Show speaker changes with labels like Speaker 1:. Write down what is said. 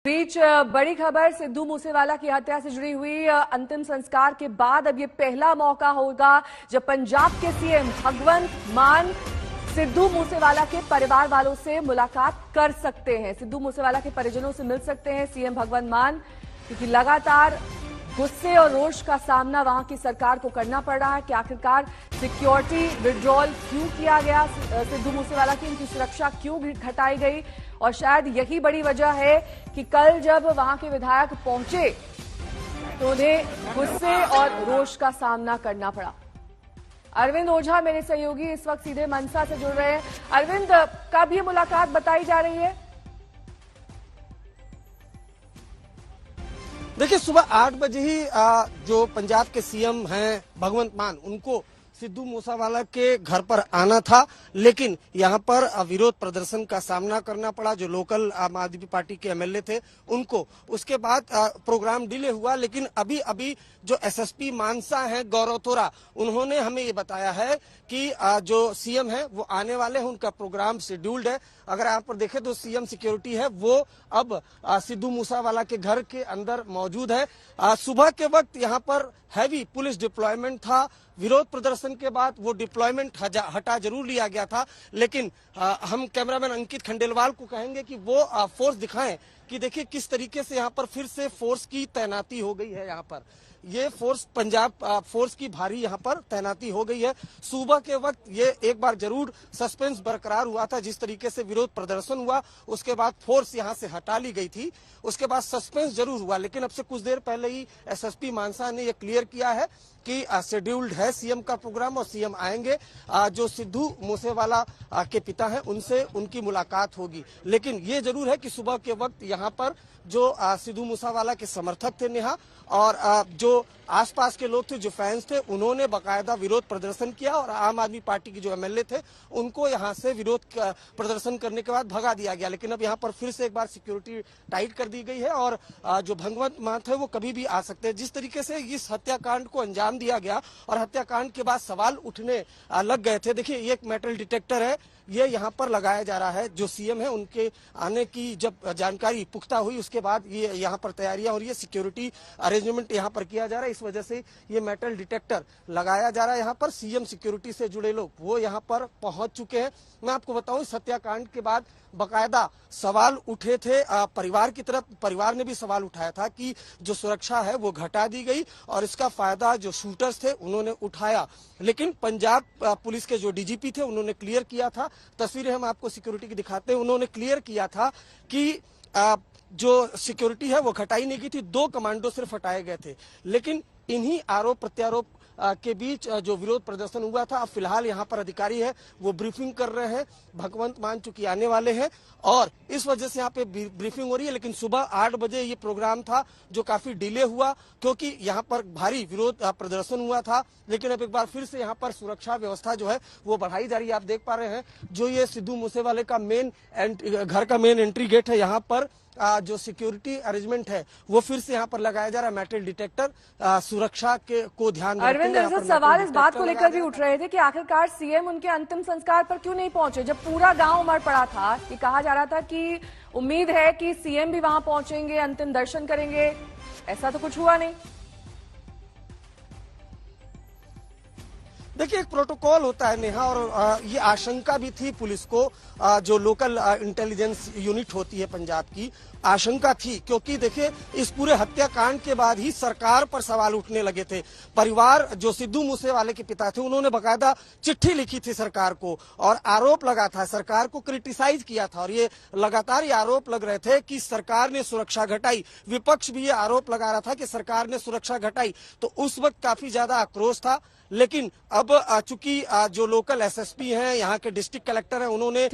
Speaker 1: बीच बड़ी खबर सिद्धू मूसेवाला की हत्या से जुड़ी हुई अंतिम संस्कार के बाद अब ये पहला मौका होगा जब पंजाब के सीएम भगवंत मान सिद्धू मूसेवाला के परिवार वालों से मुलाकात कर सकते हैं। सिद्धू मूसेवाला के परिजनों से मिल सकते हैं सीएम भगवंत मान, क्योंकि लगातार गुस्से और रोष का सामना वहां की सरकार को करना पड़ रहा है कि आखिरकार सिक्योरिटी विड्रॉल क्यों किया गया, सिद्धू मूसेवाला की इनकी सुरक्षा क्यों घटाई गई, और शायद यही बड़ी वजह है कि कल जब वहां के विधायक पहुंचे तो उन्हें गुस्से और रोष का सामना करना पड़ा। अरविंद ओझा मेरे सहयोगी इस वक्त सीधे मनसा से जुड़ रहे हैं। अरविंद, कब ये मुलाकात बताई जा रही है?
Speaker 2: देखिए, सुबह 8 बजे ही जो पंजाब के सीएम हैं भगवंत मान, उनको सिद्धू मूसेवाला के घर पर आना था, लेकिन यहां पर विरोध प्रदर्शन का सामना करना पड़ा। जो लोकल आम आदमी पार्टी के एमएलए थे उनको, उसके बाद प्रोग्राम डिले हुआ। लेकिन अभी अभी जो एसएसपी मानसा हैं गौरव तोरा, उन्होंने हमें ये बताया है कि जो सीएम है वो आने वाले हैं, उनका प्रोग्राम शेड्यूल्ड है। अगर यहाँ पर देखें तो सीएम सिक्योरिटी है वो अब सिद्धू मूसेवाला के घर के अंदर मौजूद है। सुबह के वक्त यहाँ पर हैवी पुलिस डिप्लॉयमेंट था। विरोध प्रदर्शन के बाद वो डिप्लॉयमेंट हटा जरूर लिया गया था, लेकिन हम कैमरामैन अंकित खंडेलवाल को कहेंगे कि वो फोर्स दिखाएं कि देखिए किस तरीके से यहाँ पर फिर से फोर्स की तैनाती हो गई है। यहाँ पर ये फोर्स पंजाब फोर्स की भारी यहाँ पर तैनाती हो गई है। सुबह के वक्त ये एक बार जरूर सस्पेंस बरकरार हुआ था, जिस तरीके से विरोध प्रदर्शन हुआ उसके बाद फोर्स यहाँ से हटा ली गई थी, उसके बाद सस्पेंस जरूर हुआ। लेकिन अब से कुछ देर पहले ही एसएसपी मानसा ने ये क्लियर किया है कि शेड्यूल्ड है सीएम का प्रोग्राम और सीएम आएंगे। जो सिद्धू मूसेवाला के पिता हैं उनसे उनकी मुलाकात होगी। लेकिन ये जरूर है कि सुबह के वक्त यहाँ पर जो सिद्धू मूसेवाला के समर्थक थे नेहा, और जो आसपास के लोग थे, जो फैंस थे, उन्होंने बकायदा विरोध प्रदर्शन किया और आम आदमी पार्टी के जो एमएलए थे उनको यहाँ से विरोध प्रदर्शन करने के बाद भगा दिया गया। लेकिन अब यहाँ पर फिर से एक बार सिक्योरिटी टाइट कर दी गई है और जो भगवंत मान थे वो कभी भी आ सकते हैं। जिस तरीके से इस हत्याकांड को अंजाम दिया गया और हत्याकांड के बाद सवाल उठने लग गए थे। देखिए, ये एक मेटल डिटेक्टर है, ये यहाँ पर लगाया जा रहा है। जो सीएम है उनके आने की जब जानकारी पुख्ता हुई उसके बाद ये यहाँ पर तैयारियां हो रही है, सिक्योरिटी अरेंजमेंट यहाँ पर किया जा रहा है। इस वजह से ये मेटल डिटेक्टर लगाया जा रहा है। यहाँ पर सीएम सिक्योरिटी से जुड़े लोग वो यहाँ पर पहुंच चुके हैं। मैं आपको बताऊं, इस हत्याकांड के बाद बकायदा सवाल उठे थे परिवार की तरफ। परिवार ने भी सवाल उठाया था कि जो सुरक्षा है वो घटा दी गई और इसका फायदा जो शूटर्स थे उन्होंने उठाया। लेकिन पंजाब पुलिस के जो डीजीपी थे उन्होंने क्लियर किया था, तस्वीरें हम आपको सिक्योरिटी की दिखाते हैं, उन्होंने क्लियर किया था कि जो सिक्योरिटी है वो घटाई नहीं की थी, 2 कमांडो सिर्फ हटाए गए थे। लेकिन इन्हीं आरोप प्रत्यारोप के बीच जो विरोध प्रदर्शन हुआ था, अब फिलहाल यहाँ पर अधिकारी है वो ब्रीफिंग कर रहे हैं। भगवंत मान चूंकि आने वाले हैं और इस वजह से यहाँ पे ब्रीफिंग हो रही है। लेकिन सुबह 8 बजे ये प्रोग्राम था जो काफी डिले हुआ क्योंकि यहाँ पर भारी विरोध प्रदर्शन हुआ था। लेकिन अब एक बार फिर से यहाँ पर सुरक्षा व्यवस्था जो है वो बढ़ाई जा रही है। आप देख पा रहे हैं जो ये सिद्धू मूसेवाले का घर का मेन एंट्री गेट है, यहाँ पर जो सिक्योरिटी अरेंजमेंट है वो फिर से यहाँ पर लगाया जा रहा है। मेटल डिटेक्टर सुरक्षा के को ध्यान में
Speaker 1: अरविंद, सवाल इस बात को लेकर भी उठ रहे थे कि आखिरकार सीएम उनके अंतिम संस्कार पर क्यों नहीं पहुंचे, जब पूरा गांव उमड़ पड़ा था। ये कहा जा रहा था कि उम्मीद है कि सीएम भी वहां पहुंचेंगे, अंतिम दर्शन करेंगे, ऐसा तो कुछ हुआ नहीं।
Speaker 2: देखिए, एक प्रोटोकॉल होता है नेहा, और ये आशंका भी थी पुलिस को, जो लोकल इंटेलिजेंस यूनिट होती है पंजाब की, आशंका थी क्योंकि देखिए इस पूरे हत्याकांड के बाद ही सरकार पर सवाल उठने लगे थे। परिवार जो सिद्धू मूसेवाले के पिता थे उन्होंने बकायदा चिट्ठी लिखी थी सरकार को और आरोप लगा था, सरकार को क्रिटिसाइज किया था और ये लगातार ये आरोप लग रहे थे कि सरकार ने सुरक्षा घटाई। विपक्ष भी ये आरोप लगा रहा था कि सरकार ने सुरक्षा घटाई, तो उस वक्त काफी ज्यादा आक्रोश था। लेकिन अब चूंकि जो लोकल एसएसपी हैं, यहाँ के डिस्ट्रिक्ट कलेक्टर हैं, उन्होंने